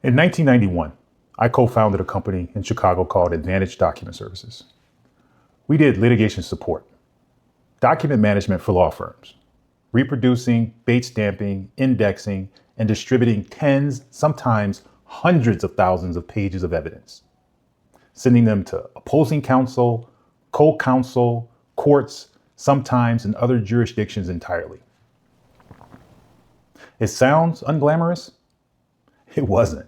In 1991, I co-founded a company in Chicago called Advantage Document Services. We did litigation support, document management for law firms, reproducing, bait stamping, indexing, and distributing tens, sometimes hundreds of thousands of pages of evidence, sending them to opposing counsel, co-counsel, courts, sometimes in other jurisdictions entirely. It sounds unglamorous? It wasn't.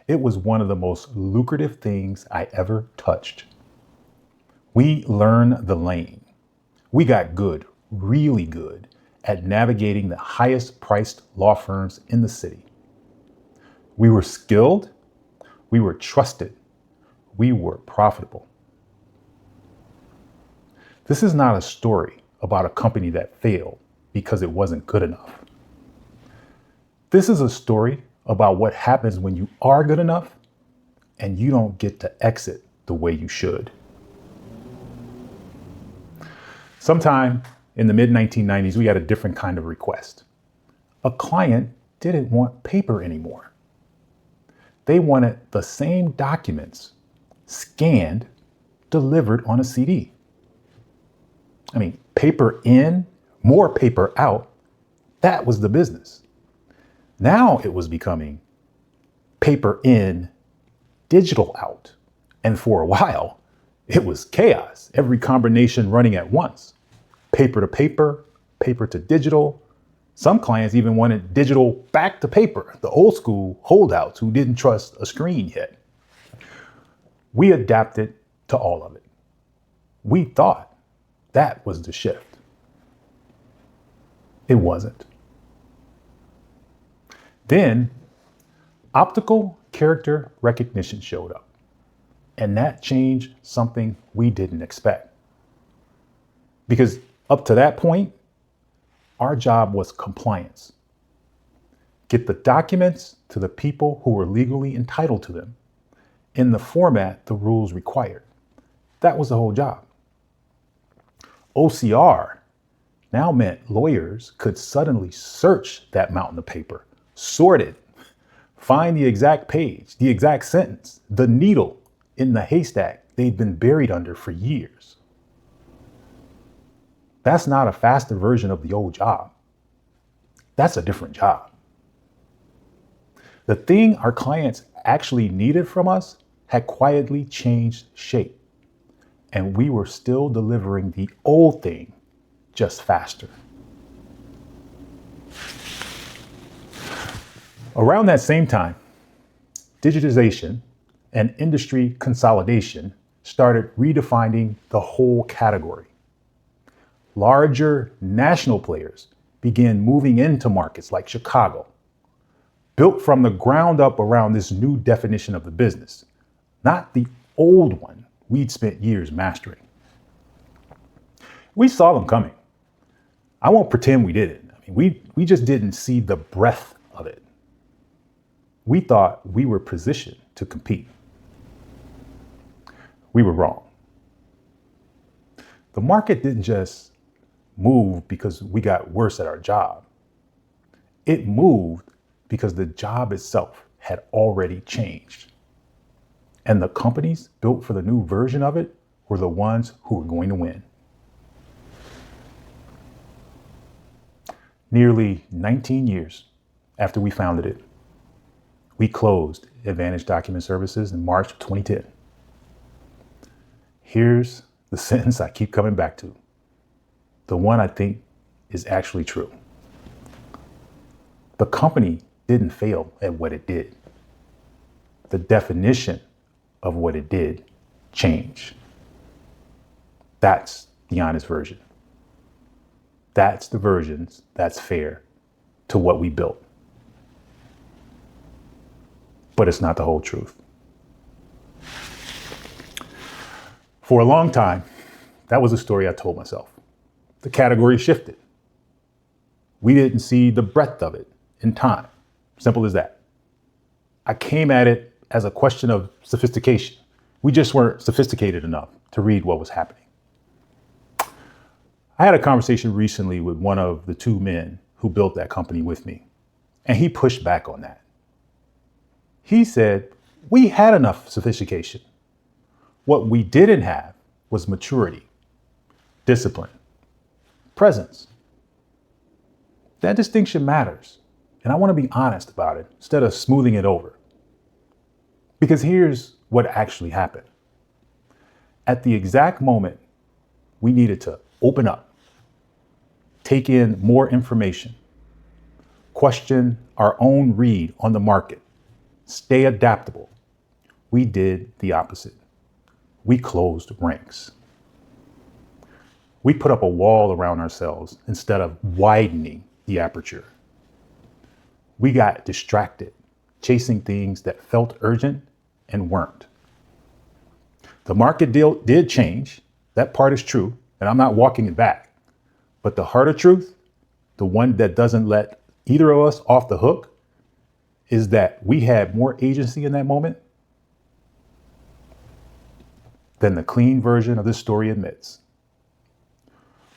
It was one of the most lucrative things I ever touched. We learned the lane. We got good, really good, at navigating the highest priced law firms in the city. We were skilled, we were trusted, we were profitable. This is not a story about a company that failed because it wasn't good enough. This is a story about what happens when you are good enough and you don't get to exit the way you should. Sometime in the mid-1990s, we had a different kind of request. A client didn't want paper anymore. They wanted the same documents scanned, delivered on a CD. I mean, paper in, more paper out, that was the business. Now it was becoming paper in, digital out. And for a while, it was chaos, every combination running at once. Paper to paper, paper to digital. Some clients even wanted digital back to paper, the old school holdouts who didn't trust a screen yet. We adapted to all of it. We thought that was the shift. It wasn't. Then optical character recognition showed up, and that changed something we didn't expect. Because up to that point, our job was compliance. Get the documents to the people who were legally entitled to them in the format the rules required. That was the whole job. OCR now meant lawyers could suddenly search that mountain of paper, sort it, find the exact page, the exact sentence, the needle in the haystack they'd been buried under for years. That's not a faster version of the old job. That's a different job. The thing our clients actually needed from us had quietly changed shape, and we were still delivering the old thing, just faster. Around that same time, digitization and industry consolidation started redefining the whole category. Larger national players began moving into markets like Chicago, built from the ground up around this new definition of the business, not the old one we'd spent years mastering. We saw them coming. I won't pretend we didn't. We just didn't see the breadth of it. We thought we were positioned to compete. We were wrong. The market didn't just move because we got worse at our job. It moved because the job itself had already changed. And the companies built for the new version of it were the ones who were going to win. Nearly 19 years after we founded it, we closed Advantage Document Services in March of 2010. Here's the sentence I keep coming back to, the one I think is actually true. The company didn't fail at what it did. The definition of what it did changed. That's the honest version. That's the versions that's fair to what we built. But it's not the whole truth. For a long time, that was a story I told myself. The category shifted. We didn't see the breadth of it in time. Simple as that. I came at it as a question of sophistication. We just weren't sophisticated enough to read what was happening. I had a conversation recently with one of the two men who built that company with me, and he pushed back on that. He said, we had enough sophistication. What we didn't have was maturity, discipline, presence. That distinction matters. And I want to be honest about it instead of smoothing it over. Because here's what actually happened. At the exact moment we needed to open up, take in more information, question our own read on the market, stay adaptable, we did the opposite. We closed ranks. We put up a wall around ourselves instead of widening the aperture. We got distracted, chasing things that felt urgent and weren't. The market did change. That part is true, and I'm not walking it back. But the harder truth, the one that doesn't let either of us off the hook, is that we had more agency in that moment than the clean version of this story admits.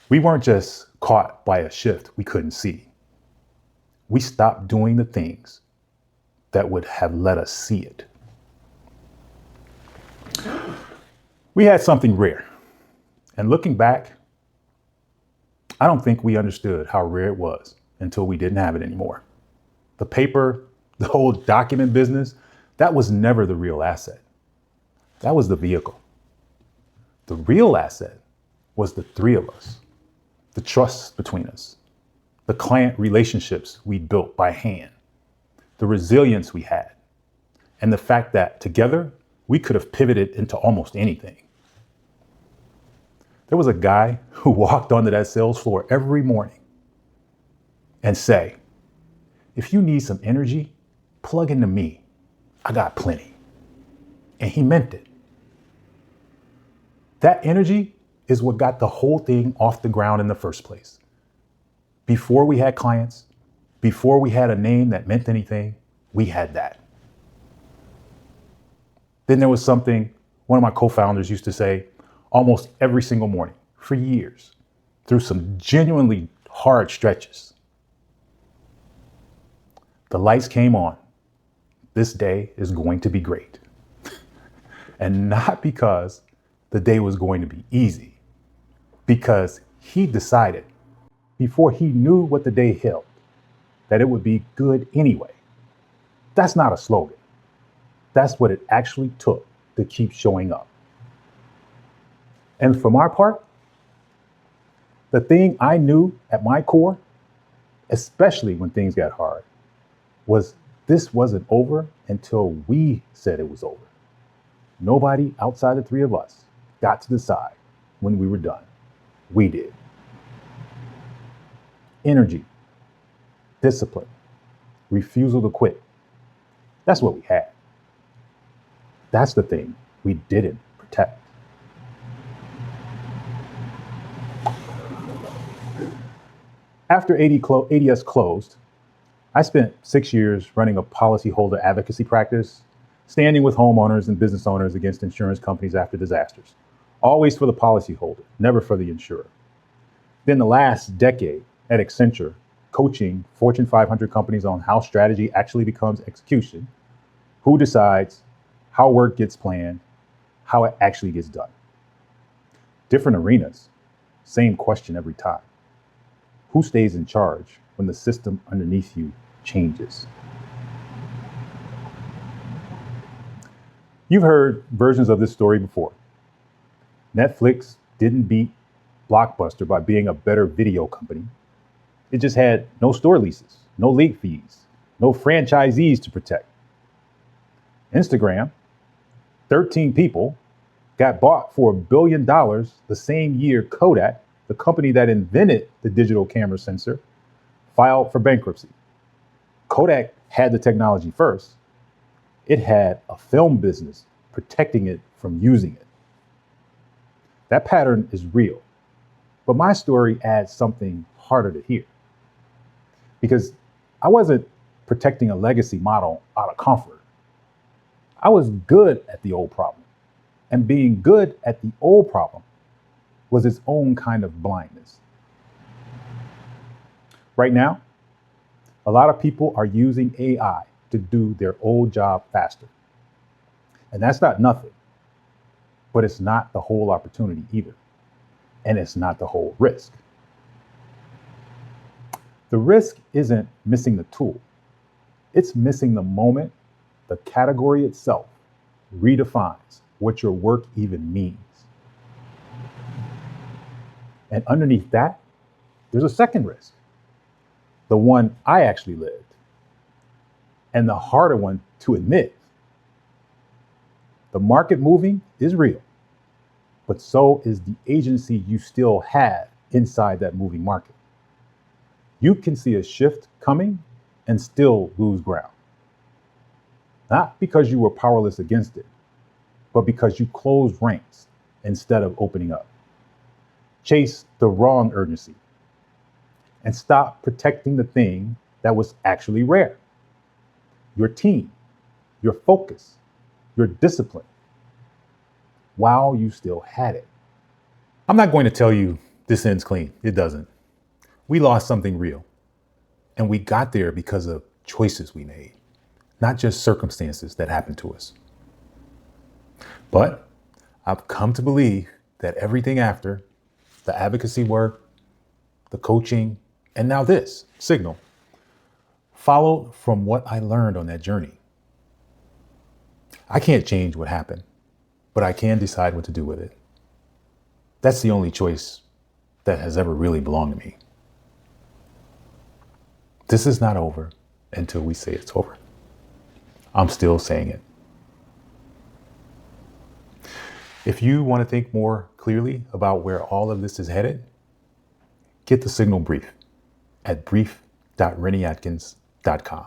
We weren't just caught by a shift we couldn't see. We stopped doing the things that would have let us see it. We had something rare. And looking back, I don't think we understood how rare it was until we didn't have it anymore. The paper, the whole document business, that was never the real asset. That was the vehicle. The real asset was the three of us, the trust between us, the client relationships we built by hand, the resilience we had, and the fact that together we could have pivoted into almost anything. There was a guy who walked onto that sales floor every morning and say, if you need some energy, plug into me. I got plenty. And he meant it. That energy is what got the whole thing off the ground in the first place. Before we had clients, before we had a name that meant anything, we had that. Then there was something one of my co-founders used to say almost every single morning for years, through some genuinely hard stretches. The lights came on. This day is going to be great. And not because the day was going to be easy, because he decided before he knew what the day held that it would be good anyway. That's not a slogan. That's what it actually took to keep showing up. And from our part, the thing I knew at my core, especially when things got hard, was this wasn't over until we said it was over. Nobody outside the three of us got to decide when we were done. We did. Energy, discipline, refusal to quit. That's what we had. That's the thing we didn't protect. After ADS closed, I spent 6 years running a policyholder advocacy practice, standing with homeowners and business owners against insurance companies after disasters, always for the policyholder, never for the insurer. Then the last decade at Accenture, coaching Fortune 500 companies on how strategy actually becomes execution, who decides, how work gets planned, how it actually gets done. Different arenas, same question every time. Who stays in charge when the system underneath you changes? You've heard versions of this story before. Netflix didn't beat Blockbuster by being a better video company. It just had no store leases, no league fees, no franchisees to protect. Instagram, 13 people, got bought for $1 billion the same year Kodak, the company that invented the digital camera sensor, filed for bankruptcy. Kodak had the technology first. It had a film business protecting it from using it. That pattern is real, but my story adds something harder to hear. Because I wasn't protecting a legacy model out of comfort. I was good at the old problem, and being good at the old problem was its own kind of blindness. Right now, a lot of people are using AI to do their old job faster. And that's not nothing, but it's not the whole opportunity either. And it's not the whole risk. The risk isn't missing the tool. It's missing the moment the category itself redefines what your work even means. And underneath that, there's a second risk, the one I actually lived, and the harder one to admit. The market moving is real, but so is the agency you still have inside that moving market. You can see a shift coming and still lose ground. Not because you were powerless against it, but because you closed ranks instead of opening up. Chase the wrong urgency and stop protecting the thing that was actually rare. Your team, your focus, your discipline, while you still had it. I'm not going to tell you this ends clean. It doesn't. We lost something real, and we got there because of choices we made, not just circumstances that happened to us. But I've come to believe that everything after, the advocacy work, the coaching, and now this, Signal, followed from what I learned on that journey. I can't change what happened, but I can decide what to do with it. That's the only choice that has ever really belonged to me. This is not over until we say it's over. I'm still saying it. If you want to think more clearly about where all of this is headed, get the Signal brief at brief.rennyatkins.com.